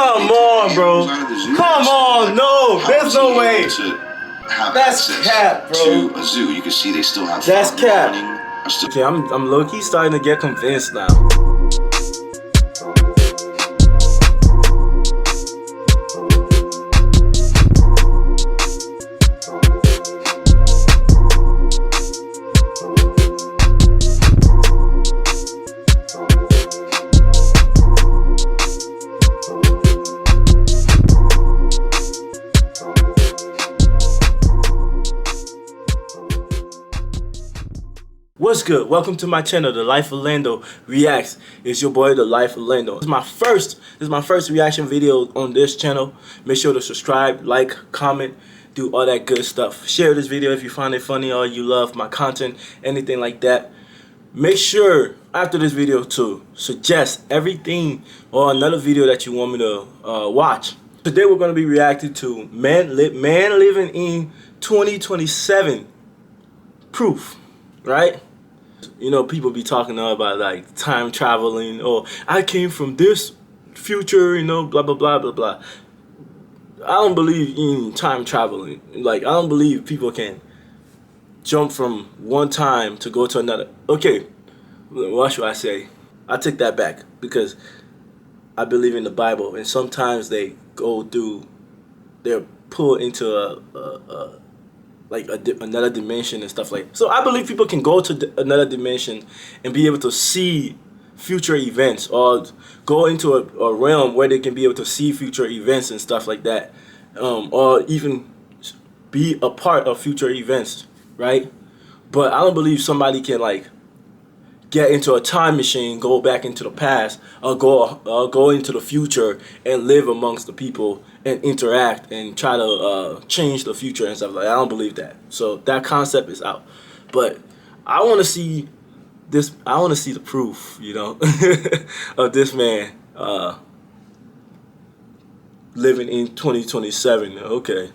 Come on, bro. Come on, no. There's no way. That's cap, bro. To a zoo, you can see they still have. That's cap. Okay, I'm low-key starting to get convinced now. What's good? Welcome to my channel, The Life of Lando Reacts. It's your boy, The Life of Lando. This is my first reaction video on this channel. Make sure to subscribe, like, comment, do all that good stuff. Share this video if you find it funny or you love my content, anything like that. Make sure after this video to suggest everything or another video that you want me to watch. Today we're going to be reacting to Man Living in 2027 Proof, right? You know, people be talking about like time traveling, or I came from this future, you know, blah blah blah blah blah. I don't believe in time traveling. Like, I don't believe people can jump from one time to go to another. Okay, what should I say? I take that back, because I believe in the Bible, and sometimes they go through, they're pulled into another dimension and stuff like that. So I believe people can go to another dimension and be able to see future events, or go into a realm where they can be able to see future events and stuff like that, or even be a part of future events, right? But I don't believe somebody can like get into a time machine, go back into the past, or go into the future and live amongst the people and interact and try to change the future and stuff like that. I don't believe that. So that concept is out. But I want to see this. I want to see the proof, you know, of this man living in 2027. Okay.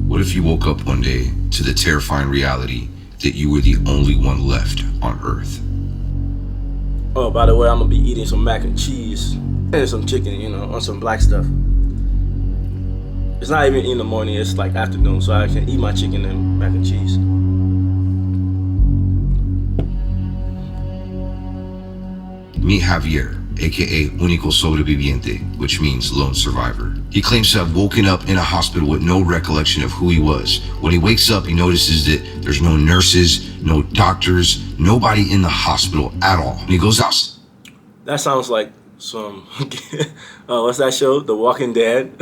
What if you woke up one day to the terrifying reality that you were the only one left on Earth? Oh, by the way, I'm gonna be eating some mac and cheese and some chicken, you know, on some black stuff. It's not even in the morning, it's like afternoon, so I can eat my chicken and mac and cheese. Meet Javier, aka Único Sobreviviente, which means lone survivor. He claims to have woken up in a hospital with no recollection of who he was. When he wakes up, he notices that there's no nurses, no doctors, nobody in the hospital at all. And he goes out. That sounds like some, what's that show? The Walking Dead,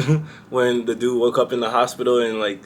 when the dude woke up in the hospital and like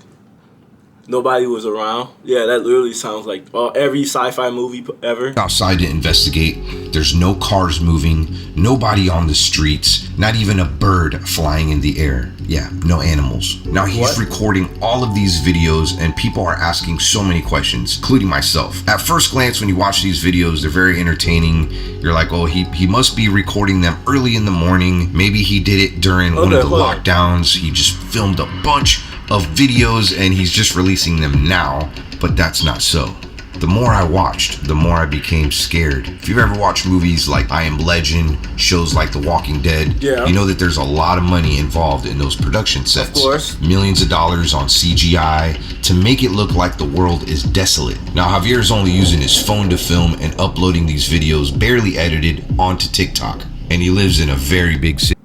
nobody was around. Yeah, that literally sounds like every sci-fi movie ever. Outside to investigate. There's no cars moving, nobody on the streets, not even a bird flying in the air. Yeah, no animals. Now he's recording all of these videos, and people are asking so many questions, including myself. At first glance, when you watch these videos, they're very entertaining. You're like, oh, he must be recording them early in the morning. Maybe he did it during one of the lockdowns. He just filmed a bunch of videos and he's just releasing them now, but that's not so. The more I watched, the more I became scared. If you've ever watched movies like I Am Legend, shows like The Walking Dead, you know that there's a lot of money involved in those production sets. Of course. Millions of dollars on CGI to make it look like the world is desolate. Now Javier is only using his phone to film and uploading these videos, barely edited, onto TikTok. And he lives in a very big city.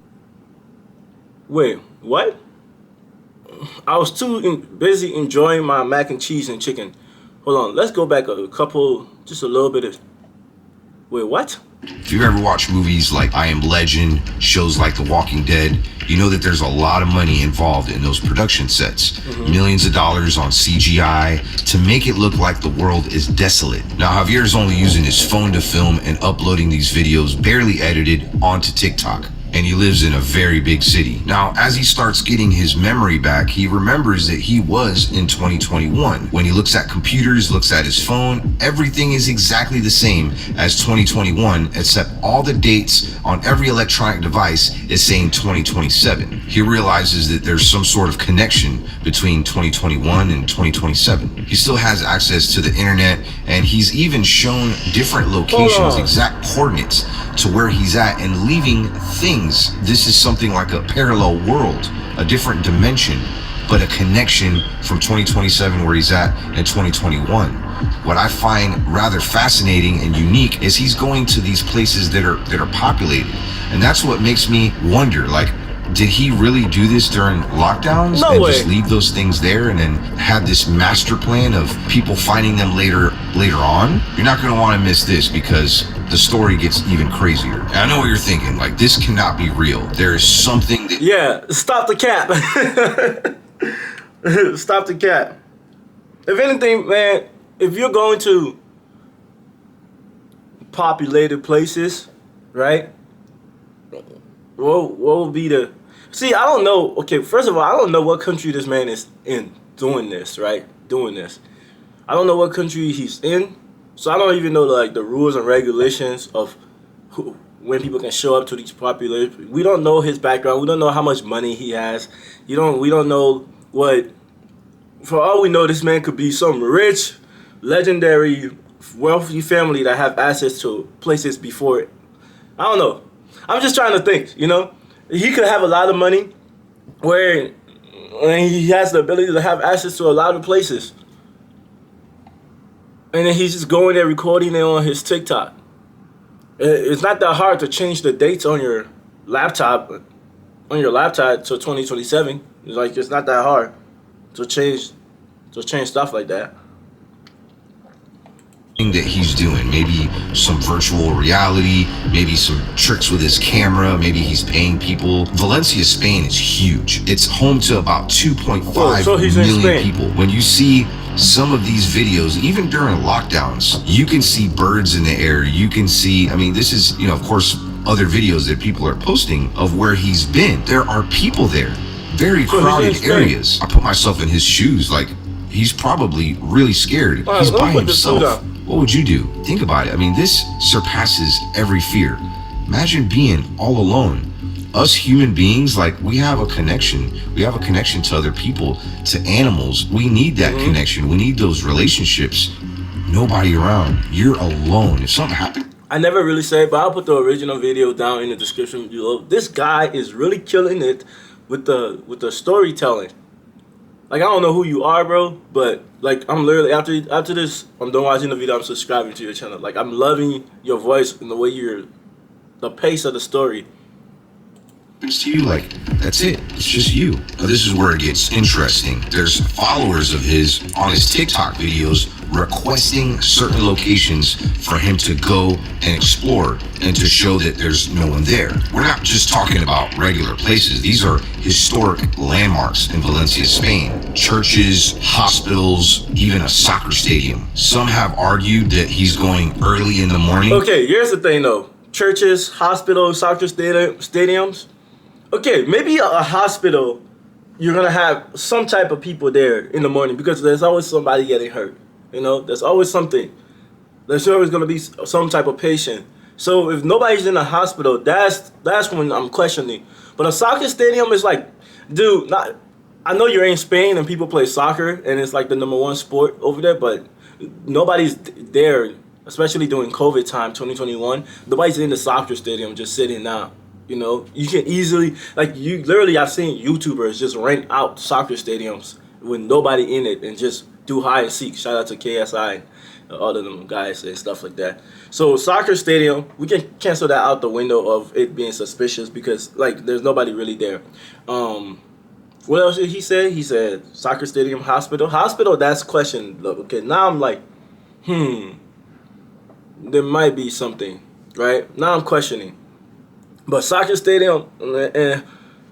Wait, what? I was too busy enjoying my mac and cheese and chicken. Hold on, let's go back just a little bit of... Wait, what? If you've ever watched movies like I Am Legend, shows like The Walking Dead, you know that there's a lot of money involved in those production sets. Millions of dollars on CGI to make it look like the world is desolate. Now Javier is only using his phone to film and uploading these videos, barely edited, onto TikTok. And he lives in a very big city. Now, as he starts getting his memory back, he remembers that he was in 2021. When he looks at computers, looks at his phone, everything is exactly the same as 2021, except all the dates on every electronic device is saying 2027. He realizes that there's some sort of connection between 2021 and 2027. He still has access to the internet, and he's even shown different locations, exact coordinates to where he's at, and leaving things beings. This is something like a parallel world, a different dimension, but a connection from 2027 where he's at in 2021. What I find rather fascinating and unique is he's going to these places that are populated. And that's what makes me wonder, like, did he really do this during lockdowns No and way. just leave those things there and then have this master plan of people finding them later on? You're not going to want to miss this because the story gets even crazier. And I know what you're thinking, like, this cannot be real. There is something that... Yeah, stop the cap. Stop the cap. If anything, man, if you're going to populated places, right? What will be the... See, I don't know. Okay, first of all, I don't know what country this man is in doing this, right? Doing this. I don't know what country he's in. So I don't even know, like, the rules and regulations of when people can show up to these populated... We don't know his background. We don't know how much money he has. We don't know what... For all we know, this man could be some rich, legendary, wealthy family that have access to places before it. I don't know. I'm just trying to think, you know? He could have a lot of money where he has the ability to have access to a lot of places. And then he's just going there recording it on his TikTok. It's not that hard to change the dates on your laptop to 2027. It's not that hard to change stuff like that. That he's doing, maybe some virtual reality, maybe some tricks with his camera, maybe he's paying people. Valencia, Spain is huge. It's home to about 2.5 million people. When you see some of these videos, even during lockdowns, you can see birds in the air. You can see, I mean, this is, you know, of course, other videos that people are posting of where he's been. There are people there, very crowded areas. I put myself in his shoes, like, he's probably really scared. He's by himself. What would you do? Think about it. I mean, this surpasses every fear. Imagine being all alone. Us human beings, like, we have a connection. We have a connection to other people, to animals. We need that connection. We need those relationships. Nobody around. You're alone. If something happened. I never really said, but I'll put the original video down in the description below. This guy is really killing it with the storytelling. Like, I don't know who you are, bro, but, like, I'm literally, after this, I'm done watching the video, I'm subscribing to your channel. Like, I'm loving your voice and the way the pace of the story. It's to you, like, that's it. It's just you. Now, this is where it gets interesting. There's followers of his on his TikTok videos requesting certain locations for him to go and explore and to show that there's no one there. We're not just talking about regular places. These are historic landmarks in Valencia, Spain. Churches, hospitals, even a soccer stadium. Some have argued that he's going early in the morning. Okay, here's the thing, though. Churches, hospitals, soccer stadiums. Okay, maybe a hospital, you're going to have some type of people there in the morning because there's always somebody getting hurt. You know, there's always something. There's always going to be some type of patient. So if nobody's in the hospital, that's when I'm questioning. But a soccer stadium is like, dude, I know you're in Spain and people play soccer and it's like the #1 sport over there, but nobody's there, especially during COVID time, 2021. Nobody's in the soccer stadium just sitting down. You know, you can easily, like, you literally, I've seen YouTubers just rent out soccer stadiums with nobody in it and just do hide and seek. Shout out to KSI and all of them guys and stuff like that. So soccer stadium, we can cancel that out the window of it being suspicious because, like, there's nobody really there. What else did he say? He said soccer stadium, hospital. Hospital, that's question. Okay, now I'm like, there might be something, right? Now I'm questioning. But soccer stadium,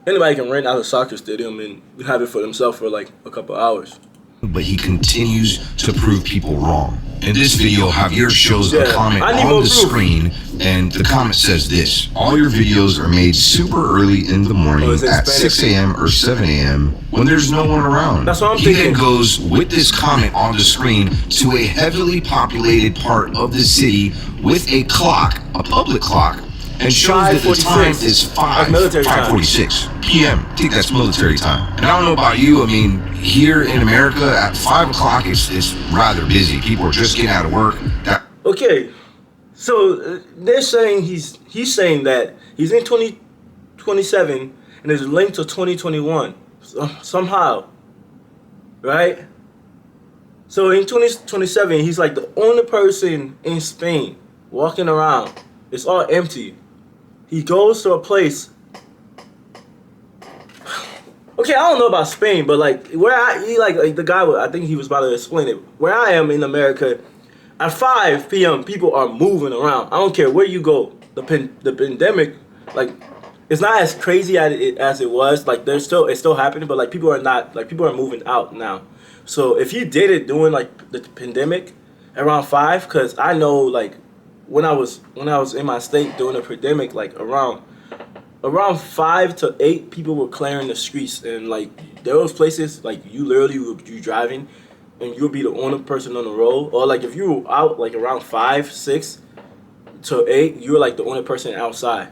anybody can rent out a soccer stadium and have it for themselves for like a couple hours. But he continues to prove people wrong. In this video, Javier shows a comment on the screen, and the comment says this: all your videos are made super early in the morning at 6 a.m. or 7 a.m. when there's no one around. That's what I'm thinking. He then goes with this comment on the screen to a heavily populated part of the city with a clock, a public clock, and shows that the time is 5:46 p.m. I think that's military time. And I don't know about you, I mean, here in America at 5 o'clock, it's rather busy. People are just getting out of work. Okay, so they're saying he's saying that he's in 2027 and it's linked to 2021 somehow, right? So in 2027, he's like the only person in Spain walking around. It's all empty. He goes to a place. Okay, I don't know about Spain, but like where like the guy, I think he was about to explain it. Where I am in America, at 5 p.m. people are moving around. I don't care where you go. The pandemic, like, it's not as crazy as it was. Like it's still happening, but like people are moving out now. So if you did it during like the pandemic around 5, because I know like when I was in my state during the pandemic, like around 5 to 8 people were clearing the streets, and like there was places like you literally would be driving and you'll be the only person on the road, or like if you were out like around 5, 6 to 8, you're like the only person outside.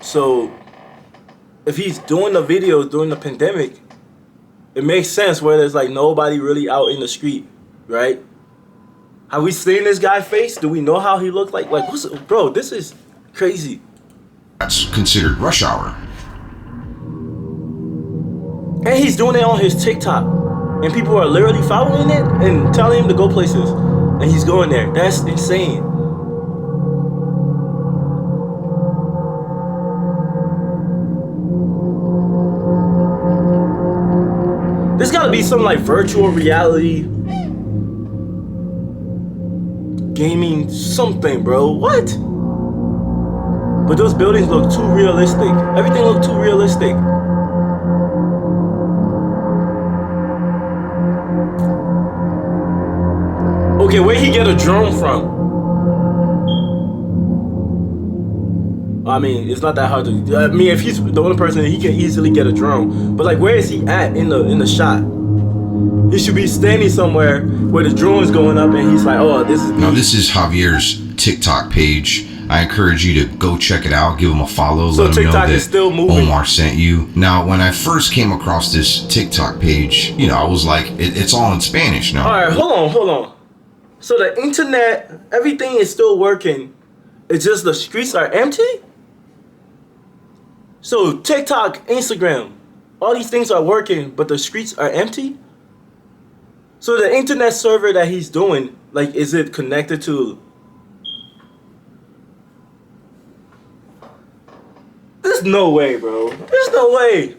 So if he's doing the videos during the pandemic, it makes sense where there's like nobody really out in the street, right? Have we seen this guy's face? Do we know how he looked like? Like, bro, this is crazy. That's considered rush hour. And he's doing it on his TikTok. And people are literally following it and telling him to go places. And he's going there. That's insane. There's gotta be some like virtual reality gaming something, bro. What? But those buildings look too realistic. Everything looked too realistic. Okay, where'd he get a drone from? I mean, it's not that hard to. I mean, if he's the only person, he can easily get a drone. But like, where is he at in the shot? He should be standing somewhere where the drone's going up, and he's like, "Oh, this is." Now, this is Javier's TikTok page. I encourage you to go check it out. Give him a follow. So let him know TikTok that is still moving. Omar sent you. Now, when I first came across this TikTok page, you know, I was like, it's all in Spanish now. All right, hold on. So the internet, everything is still working. It's just the streets are empty. So TikTok, Instagram, all these things are working, but the streets are empty. So the internet server that he's doing, like, is it connected to? There's no way, bro. There's no way.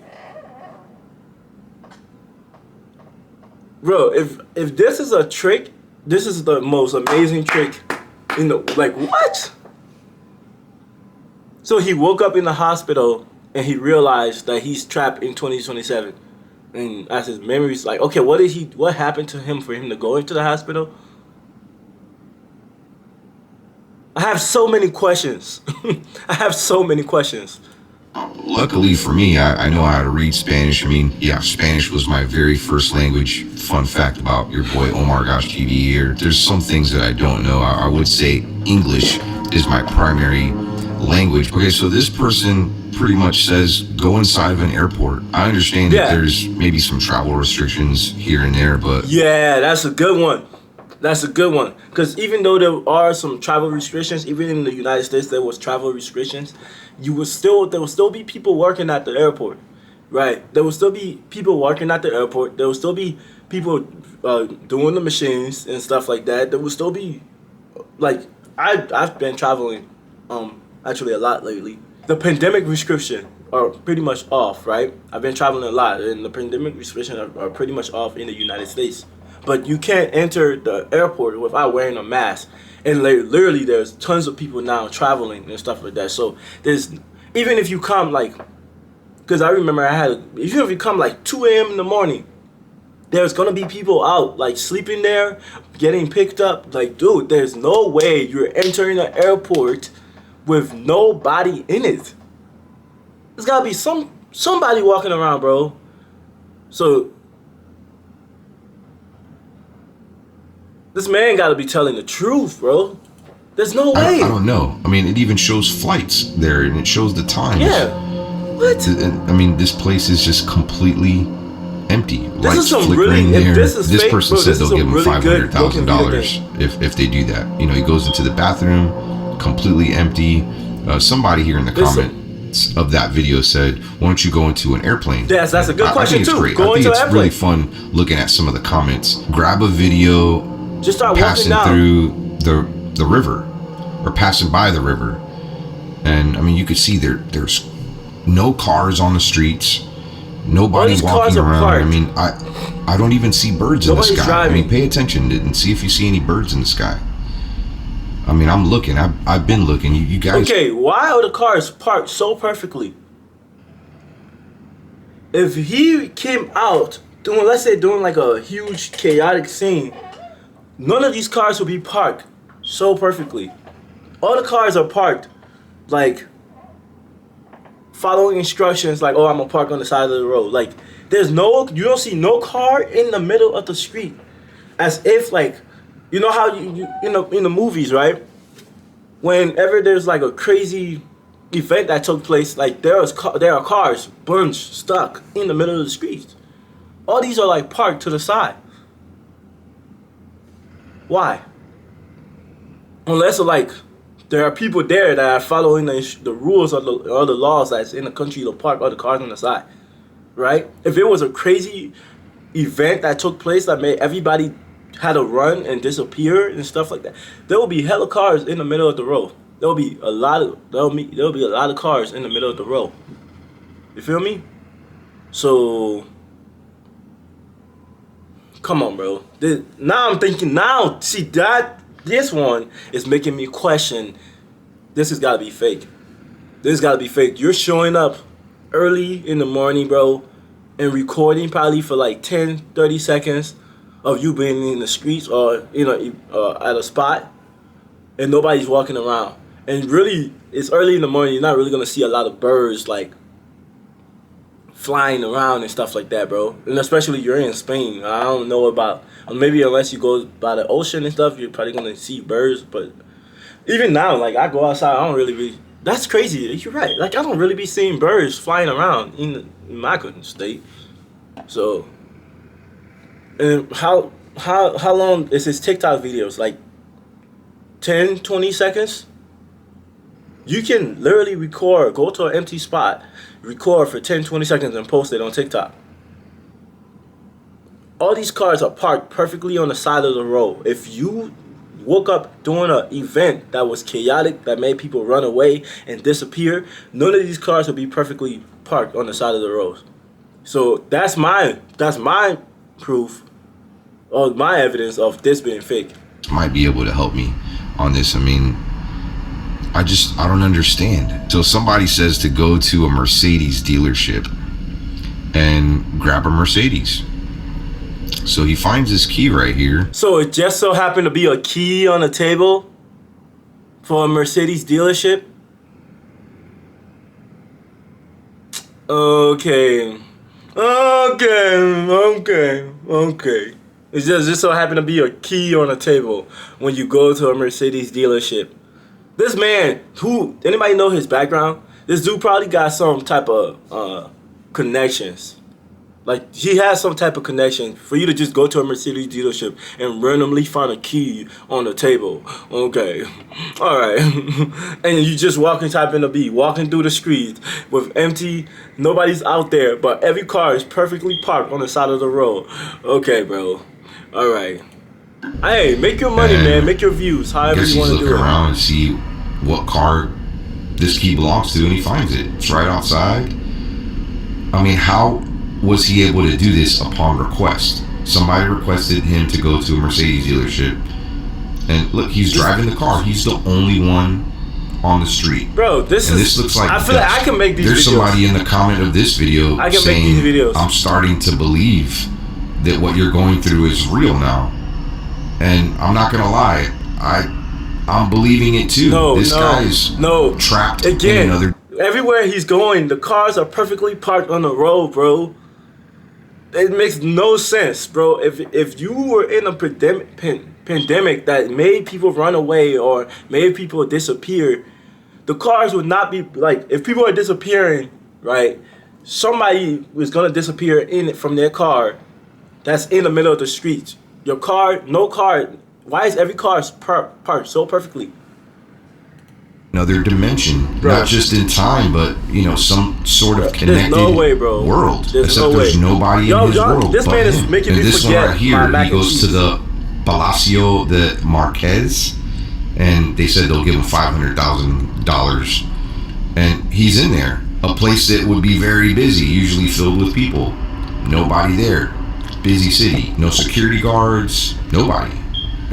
Bro, if this is a trick, this is the most amazing trick in the, like, what? So he woke up in the hospital and he realized that he's trapped in 2027. And as his memories, like, okay, what happened to him for him to go into the hospital? I have so many questions. I have so many questions. Luckily for me, I know how to read Spanish. I mean, yeah, Spanish was my very first language. Fun fact about your boy Omar Gosh TV here. There's some things that I don't know. I would say English is my primary language. Okay, so this person pretty much says go inside of an airport. I understand that there's maybe some travel restrictions here and there, but yeah, that's a good one. That's a good one. Because even though there are some travel restrictions, even in the United States there was travel restrictions, there will still be people working at the airport, right? There will still be people working at the airport. There will still be people doing the machines and stuff like that. There will still be, like, I've been traveling actually a lot lately. The pandemic restrictions are pretty much off, right? I've been traveling a lot, and the pandemic restrictions are pretty much off in the United States. But you can't enter the airport without wearing a mask. And literally there's tons of people now traveling and stuff like that. So there's, even if you come like, because I remember even if you come like 2 a.m. in the morning, there's going to be people out like sleeping there, getting picked up. Like, dude, there's no way you're entering an airport with nobody in it. There's got to be somebody walking around, bro. So this man got to be telling the truth, bro. There's no way. I don't know. I mean, it even shows flights there, and it shows the times. Yeah. What? I mean, this place is just completely empty. This is some really. If this is this fake, person bro, said they'll give him really $500,000 if they do that. You know, he goes into the bathroom, completely empty. Somebody here in the comment comments of that video said, "Why don't you go into an airplane?" Yes, that's a good question I think too. It's great. Go I think into it's an really airplane. fun looking at some of the comments. Grab a video Just start walking passing down through the river, or passing by the river, and I mean you could see there's no cars on the streets, nobody walking around. Parked. I mean I don't even see birds in the sky. Driving. I mean, pay attention and see if you see any birds in the sky. I mean, I'm looking. I've been looking. You guys. Okay, why are the cars parked so perfectly? If he came out doing, let's say, doing like a huge chaotic scene, none of these cars will be parked so perfectly. All the cars are parked like following instructions, like, oh, I'm gonna park on the side of the road. Like, you don't see no car in the middle of the street, as if like, you know how you in the movies, right? Whenever there's like a crazy event that took place, like there are cars bunched, stuck in the middle of the street. All these are like parked to the side. Why? Unless like there are people there that are following the rules or the laws that's in the country to park all the cars on the side, right? If it was a crazy event that took place that made everybody had to run and disappear and stuff like that, there will be hella cars in the middle of the road. There'll be a lot of cars in the middle of the road. You feel me? So come on, bro. Now I'm thinking. Now see this one is making me question. This has got to be fake. This has got to be fake. You're showing up early in the morning, bro, and recording probably for like 10, 30 seconds of you being in the streets or at a spot, and nobody's walking around. And really, it's early in the morning. You're not really gonna see a lot of birds like flying around and stuff like that, bro. And especially you're in Spain. I don't know about, maybe unless you go by the ocean and stuff, you're probably gonna see birds. But even now, like I go outside, I don't really be. That's crazy. You're right. Like I don't really be seeing birds flying around in my state. So. And how long is his TikTok videos? Like 10, 20 seconds? You can literally record, go to an empty spot, record for 10, 20 seconds and post it on TikTok. All these cars are parked perfectly on the side of the road. If you woke up during an event that was chaotic, that made people run away and disappear, none of these cars will be perfectly parked on the side of the road. So that's my proof or my evidence of this being fake. Might be able to help me on this. I mean, I don't understand. So somebody says to go to a Mercedes dealership and grab a Mercedes. So he finds his key right here. So it just so happened to be a key on a table for a Mercedes dealership? Okay. It just so happened to be a key on a table when you go to a Mercedes dealership. This man, anybody know his background? This dude probably got some type of connections. Like, he has some type of connection for you to just go to a Mercedes dealership and randomly find a key on the table. Okay. All right. And you just walking through the street with empty, nobody's out there, but every car is perfectly parked on the side of the road. Okay, bro. All right. Hey, make your money, man. Make your views, however you want to do it. He's looking around and see what car this key belongs to, and he finds it. It's right outside. I mean, how was he able to do this upon request? Somebody requested him to go to a Mercedes dealership, and look, he's driving the car. He's the only one on the street. Bro, this looks like, I feel like I can make these videos. There's somebody in the comment of this video saying, make these videos. I'm starting to believe that what you're going through is real now. And I'm not gonna lie, I'm believing it too. This guy's trapped in another. Everywhere he's going, the cars are perfectly parked on the road, bro. It makes no sense, bro. If you were in a pandemic that made people run away or made people disappear, the cars would not be like, if people are disappearing, right? Somebody was gonna disappear from their car that's in the middle of the street. Your car, no car. Why is every car parked so perfectly? another dimension, Bro. not just in time, but you know, some sort of connected no way, bro. world. There's Except no there's way. nobody in his world. This but man is him. making and me this forget one right here, my mac he and goes cheese. to the Palacio de Marquez, and they said they'll give him $500,000, and he's in there, a place that would be very busy, usually filled with people. Nobody there. Busy city. No security guards. Nobody.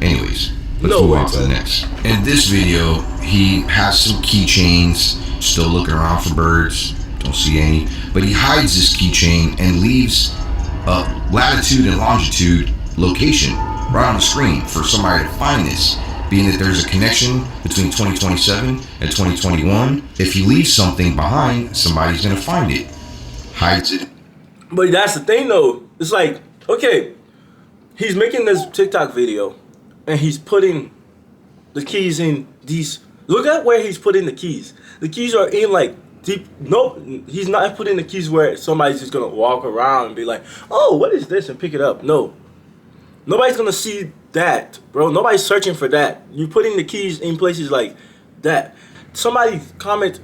Anyways, let's move on to the next. In this video, he has some keychains. Still looking around for birds. Don't see any. But he hides this keychain and leaves a latitude and longitude location right on the screen for somebody to find this. Being that there's a connection between 2027 and 2021. If he leaves something behind, somebody's gonna find it. Hides it. But that's the thing though. It's like, okay, he's making this TikTok video and he's putting the keys in these. Look at where he's putting the keys. The keys are in like deep. Nope, he's not putting the keys where somebody's just gonna walk around and be like, oh, what is this, and pick it up. No. Nobody's gonna see that, bro. Nobody's searching for that. You're putting the keys in places like that. Somebody comment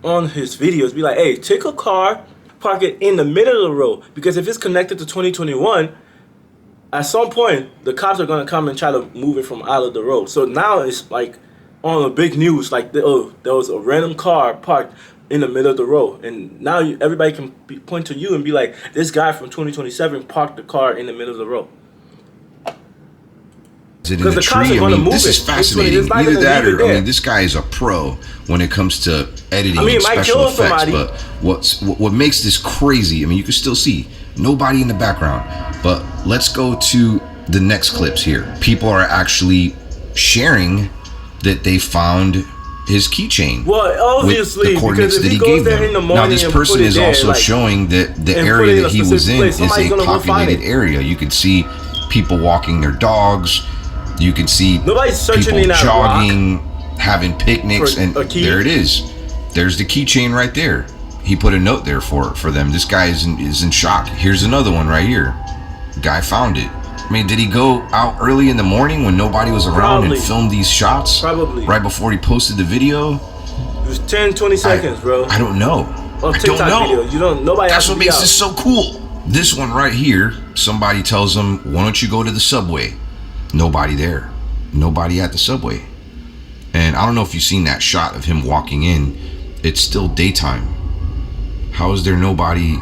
on his videos, be like, hey, take a car, park it in the middle of the road, because if it's connected to 2021, at some point the cops are gonna come and try to move it from out of the road. So now it's like on the big news, like there was a random car parked in the middle of the road, and now everybody can point to you and be like, this guy from 2027 parked the car in the middle of the road. It in a tree. I mean, this is fascinating. Either that or, I mean, this guy is a pro when it comes to editing and special effects. But what makes this crazy, I mean, you can still see nobody in the background. But let's go to the next clips here. People are actually sharing that they found his keychain. Well, obviously, with the coordinates that he gave them. Now, this person is also showing that the area that he was in is a populated area. You could see people walking their dogs. You can see people jogging, having picnics, and there it is. There's the keychain right there. He put a note there for them. This guy is in shock. Here's another one right here. Guy found it. I mean, did he go out early in the morning when nobody was around and film these shots? Probably. Right before he posted the video? It was 10, 20 seconds, bro. I don't know. I don't know. Video. Nobody. That's what makes this so cool. This one right here, somebody tells him, why don't you go to the subway? Nobody there. Nobody at the subway. And I don't know if you've seen that shot of him walking in. It's still daytime. How is there nobody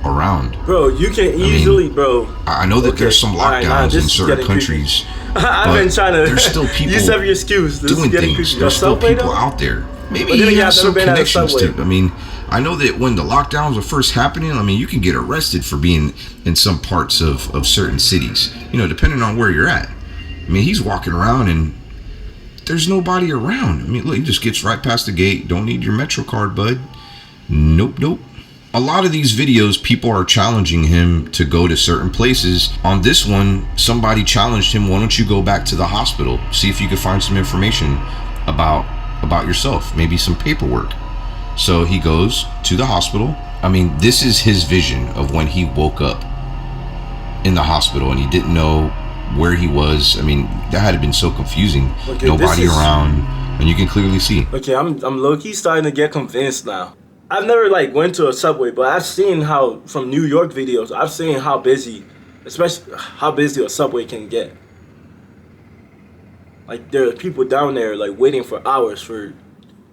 around? Bro, you can easily, bro. I know that there's some lockdowns in certain countries. I've been trying to. There's still people use every excuse. doing things. There's still people out there. Maybe he has some connections to. I mean, I know that when the lockdowns were first happening, I mean, you can get arrested for being in some parts of certain cities. You know, depending on where you're at. I mean, he's walking around and there's nobody around. I mean, look, he just gets right past the gate. Don't need your Metro card, bud. Nope. A lot of these videos, people are challenging him to go to certain places. On this one, somebody challenged him, why don't you go back to the hospital? See if you can find some information about yourself, maybe some paperwork. So he goes to the hospital. I mean, this is his vision of when he woke up in the hospital and he didn't know where he was. I mean, that had been so confusing. Okay, nobody around, and you can clearly see. Okay, I'm low-key starting to get convinced now. I've never like went to a subway, but I've seen how from New York videos, I've seen how busy, especially how busy a subway can get. Like there are people down there like waiting for hours for,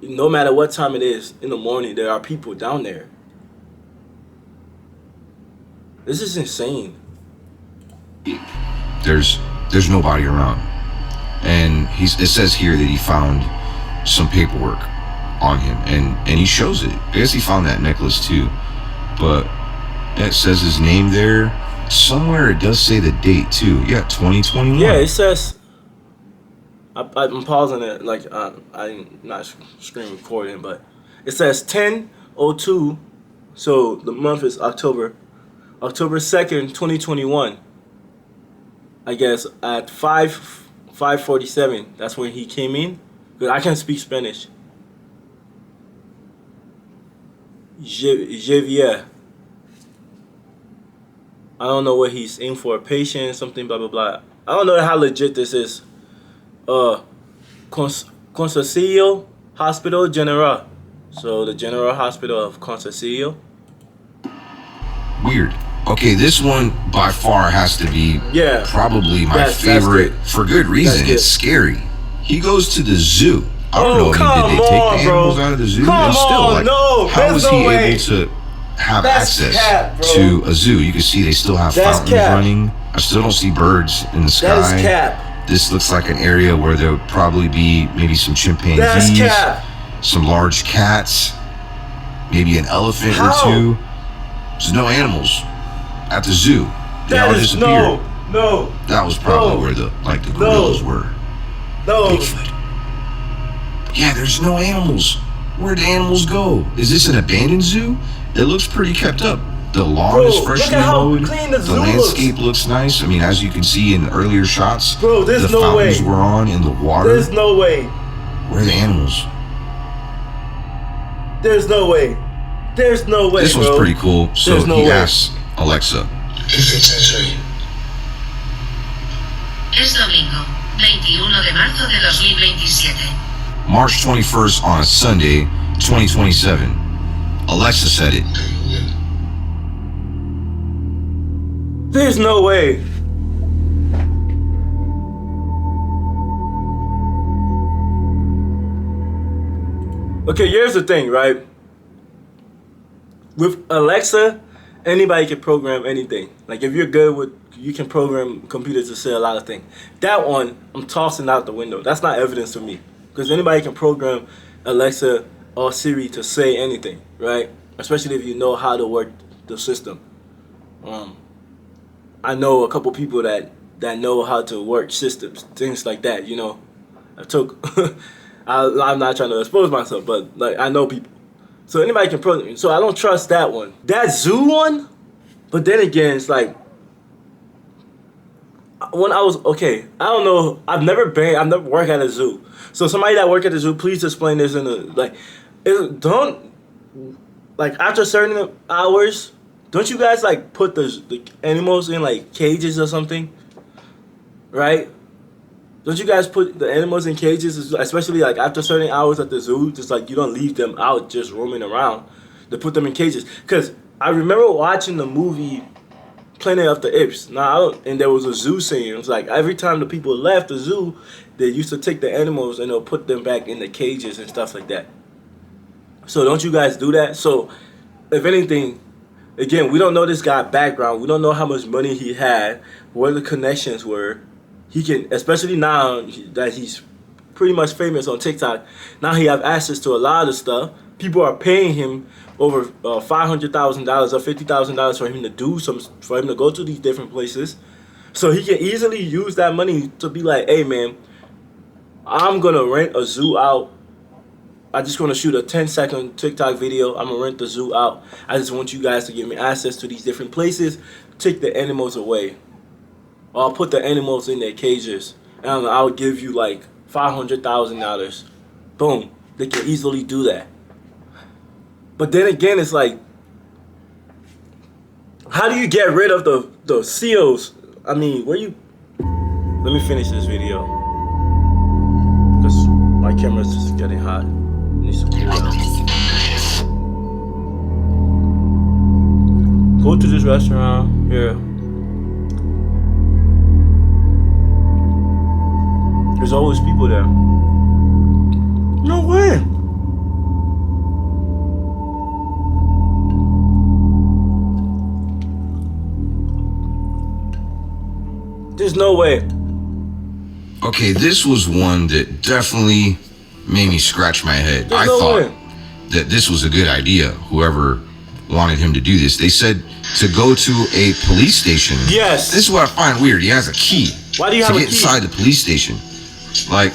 no matter what time it is in the morning, there are people down there. This is insane. There's nobody around, and it says here that he found some paperwork on him, and he shows it. I guess he found that necklace too, but it says his name there somewhere. It does say the date too. Yeah, 2021. Yeah, it says. I'm pausing it, like I'm not screen recording, but it says 10/02, so the month is October 2nd, 2021. I guess at 5:47, that's when he came in. Because I can't speak Spanish. Javier. I don't know what he's in for, patient, something, blah, blah, blah. I don't know how legit this is. Consorcio Hospital General. So the General Hospital of Concepcion. Weird. Okay, this one by far has to be probably my favorite for good reason. It's scary. He goes to the zoo. I don't know. I mean, did they take the animals out of the zoo? And still, like, how was he able to have access to a zoo? You can see they still have fountains running. I still don't see birds in the sky. That is cap. This looks like an area where there would probably be maybe some chimpanzees, that's cap. Some large cats, maybe an elephant or two. There's no animals at the zoo. They all disappeared. No. That was probably where the gorillas were. No. Bigfoot. Yeah, there's no animals. Where'd the animals go? Is this an abandoned zoo? It looks pretty kept up. The lawn is freshly mowed. The landscape looks nice. I mean, as you can see in earlier shots, the fountains were on in the water. There's no way. Where are the animals? There's no way. There's no way. This one's pretty cool. So he asks Alexa. Es domingo, 21 de marzo de 2027. March 21st on a Sunday, 2027. Alexa said it. There's no way. Okay, here's the thing, right? With Alexa, anybody can program anything. Like, if you're good with, you can program computers to say a lot of things. That one, I'm tossing out the window. That's not evidence to me. Because anybody can program Alexa or Siri to say anything, right? Especially if you know how to work the system. I know a couple people that know how to work systems, things like that, you know. I'm not trying to expose myself, but like, I know people. So anybody can program. So I don't trust that one. That zoo one, but then again, it's like, when I was, I don't know, I've never worked at a zoo. So somebody that work at the zoo, please explain this in a, after certain hours, don't you guys like put the animals in like cages or something? Right? Don't you guys put the animals in cages, especially like after certain hours at the zoo? Just like you don't leave them out just roaming around. They put them in cages. Because I remember watching the movie Planet of the Apes. And there was a zoo scene. It was like every time the people left the zoo, they used to take the animals and they'll put them back in the cages and stuff like that. So don't you guys do that? So if anything, again, we don't know this guy's background. We don't know how much money he had, where the connections were. He can, especially now that he's pretty much famous on TikTok, now he have access to a lot of stuff. People are paying him over $500,000 or $50,000 for him to do for him to go to these different places. So he can easily use that money to be like, hey man, I'm gonna rent a zoo out. I just gonna shoot a 10-second TikTok video. I'm gonna rent the zoo out. I just want you guys to give me access to these different places. Take the animals away. Or I'll put the animals in their cages. And I'll give you like $500,000. Boom. They can easily do that. But then again, it's like, how do you get rid of the seals? I mean, let me finish this video. Because my camera's just getting hot. It needs to cool down. Go to this restaurant here. There's always people there. No way. There's no way. Okay, this was one that definitely made me scratch my head. I thought that this was a good idea, whoever wanted him to do this. They said to go to a police station. Yes. This is what I find weird. He has a key. Why do you have a key? To get inside the police station. Like,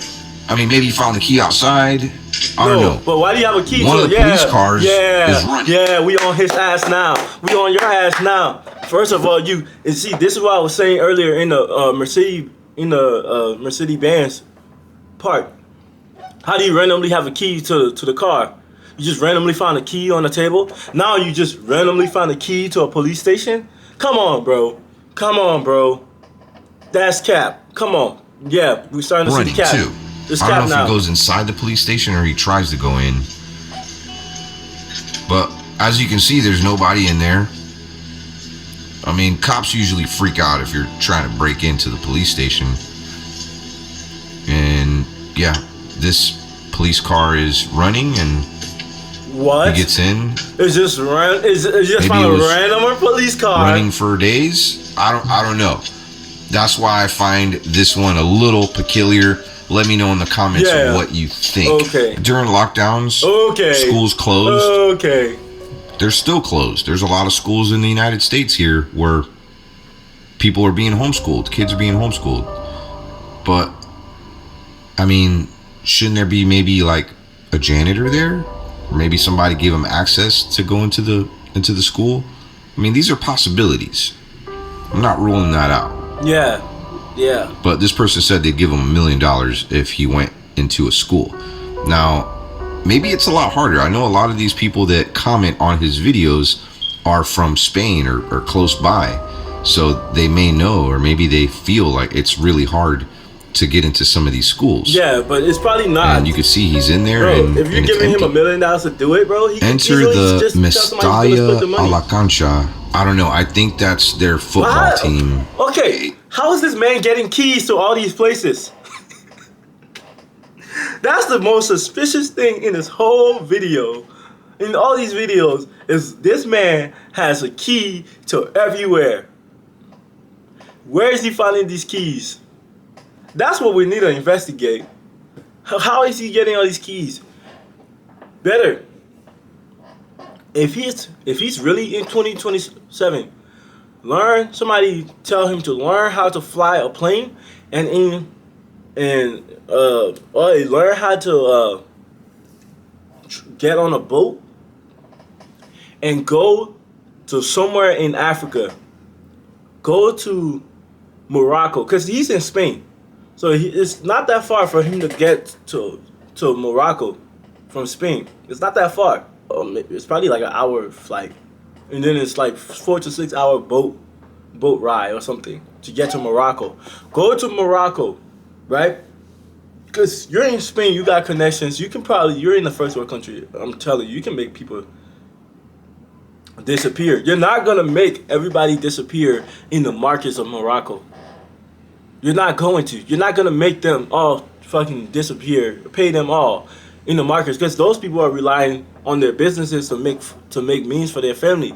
I mean, maybe he found the key outside. I don't know. But why do you have a key? One of the police cars is running. Yeah, we on his ass now. We on your ass now. First of all, and see, this is what I was saying earlier in the Mercedes-Benz part. How do you randomly have a key to the car? You just randomly find a key on the table? Now you just randomly find a key to a police station? Come on, bro. Come on, bro. That's cap. Come on. Yeah, we starting to see the cap. It's I don't know capped if now. he goes inside the police station or he tries to go in. But as you can see, there's nobody in there. I mean, cops usually freak out if you're trying to break into the police station. And yeah, this police car is running and What? he gets in. It's just it's just Maybe found it a was random police car. Running for days. I don't know. That's why I find this one a little peculiar. Let me know in the comments what you think. Okay. During lockdowns, Okay. schools closed. Okay. They're still closed. There's a lot of schools in the United States here where people are being homeschooled. Kids are being homeschooled. But, I mean, shouldn't there be maybe like a janitor there? Or maybe somebody gave them access to go into the school? I mean, these are possibilities. I'm not ruling that out. Yeah. Yeah. But this person said they'd give him $1 million if he went into a school. Now, maybe it's a lot harder. I know a lot of these people that comment on his videos are from Spain or close by. So they may know, or maybe they feel like it's really hard to get into some of these schools. Yeah, but it's probably not. And you can see he's in there. Bro, and if you're and it's giving him empty. $1 million to do it, bro, he can Enter easily the just tell somebody he's gonna split the Mestalla a money. la Cancha. I don't know. I think that's their football Wow. team. Okay, how is this man getting keys to all these places? That's the most suspicious thing in this whole video. In all these videos, is this man has a key to everywhere. Where is he finding these keys? That's what we need to investigate. How is he getting all these keys? Better. If he's really in 2027, somebody tell him to learn how to fly a plane and learn how to get on a boat and go to somewhere in Africa. Go to Morocco, because he's in Spain. So it's not that far for him to get to Morocco from Spain. It's not that far. It's probably like an hour flight. And then it's like 4 to 6 hour boat ride or something to get to Morocco. Go to Morocco, right? Because you're in Spain, you got connections. You're in the first world country. I'm telling you, you can make people disappear. You're not gonna make everybody disappear in the markets of Morocco. You're not going to. You're not gonna make them all fucking disappear. Pay them all in the markets, because those people are relying on their businesses to make means for their family.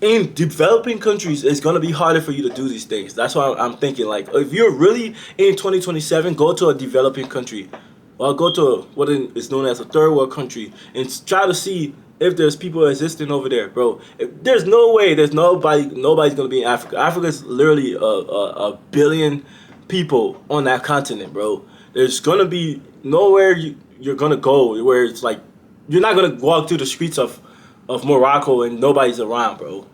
In developing countries, it's gonna be harder for you to do these things. That's why I'm thinking, like, if you're really in 2027, go to a developing country, or go to what is known as a third world country, and try to see if there's people existing over there, bro. There's no way. Nobody's gonna be in Africa. Africa is literally a billion people on that continent, bro. There's gonna be nowhere you're gonna go where it's like you're not gonna walk through the streets of Morocco and nobody's around, bro.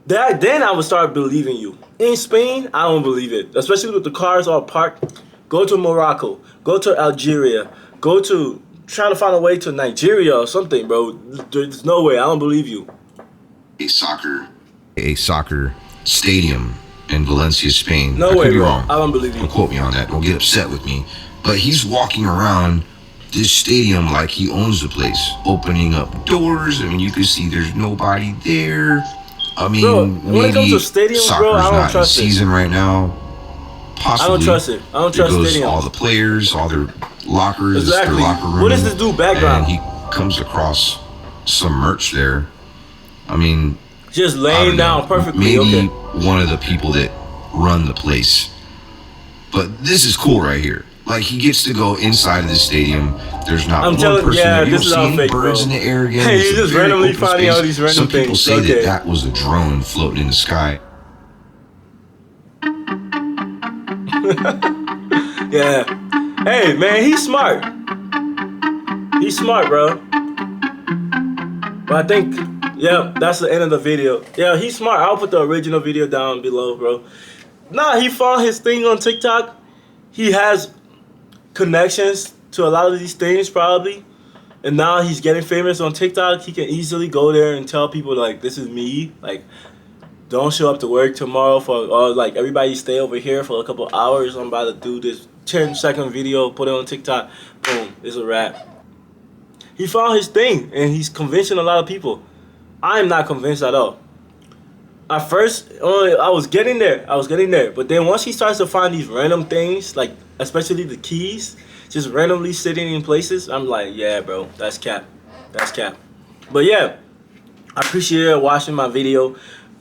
Then I would start believing you. In Spain, I don't believe it, especially with the cars all parked. Go to Morocco. Go to Algeria. Go to trying to find a way to Nigeria or something, bro. There's no way. I don't believe you. A soccer stadium in Valencia, Spain. No I way, could be bro. wrong. I don't believe you. Don't quote me on that. Don't get upset with me. But he's walking around this stadium like he owns the place, opening up doors. I mean, you can see there's nobody there. I mean, Bro, when it comes maybe to stadiums, soccer's bro, I don't not in trust it. season right now. Possibly. I don't trust it. I don't trust There goes stadiums. all the players, all their lockers, Exactly. their locker room. What does this do background? And he comes across some merch there. I mean, Just I laying don't know. down perfectly. Maybe Okay. one of the people that run the place. But this is cool right here. Like, he gets to go inside of the stadium. There's not I'm one telling- person yeah, there. You this don't is see all any fake, birds bro. in the air again. Hey, It's he's a just very randomly open finding space. all these random Some people things. say Okay. that was a drone floating in the sky. Yeah. Hey, man, he's smart. He's smart, bro. But I think, yeah, that's the end of the video. Yeah, he's smart. I'll put the original video down below, bro. Nah, he found his thing on TikTok. He has connections to a lot of these things, probably. And now he's getting famous on TikTok. He can easily go there and tell people, like, this is me. Like, don't show up to work tomorrow or like, everybody stay over here for a couple hours. I'm about to do this 10-second video, put it on TikTok, boom, it's a wrap. He found his thing, and he's convincing a lot of people. I'm not convinced at all. At first, I was getting there, but then once he starts to find these random things, like especially the keys, just randomly sitting in places, I'm like, yeah, bro, that's cap. That's cap. But yeah, I appreciate you watching my video.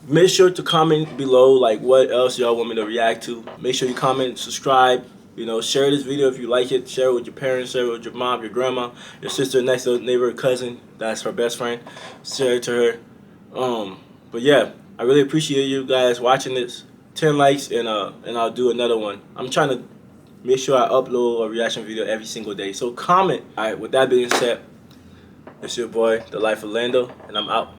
Make sure to comment below like what else y'all want me to react to. Make sure you comment, subscribe, you know, share this video if you like it. Share it with your parents, share it with your mom, your grandma, your sister, next door neighbor, cousin, that's her best friend. Share it to her. But yeah, I really appreciate you guys watching this. 10 likes and I'll do another one. I'm trying to make sure I upload a reaction video every single day. So comment. Alright, with that being said, it's your boy, The Life of Lando, and I'm out.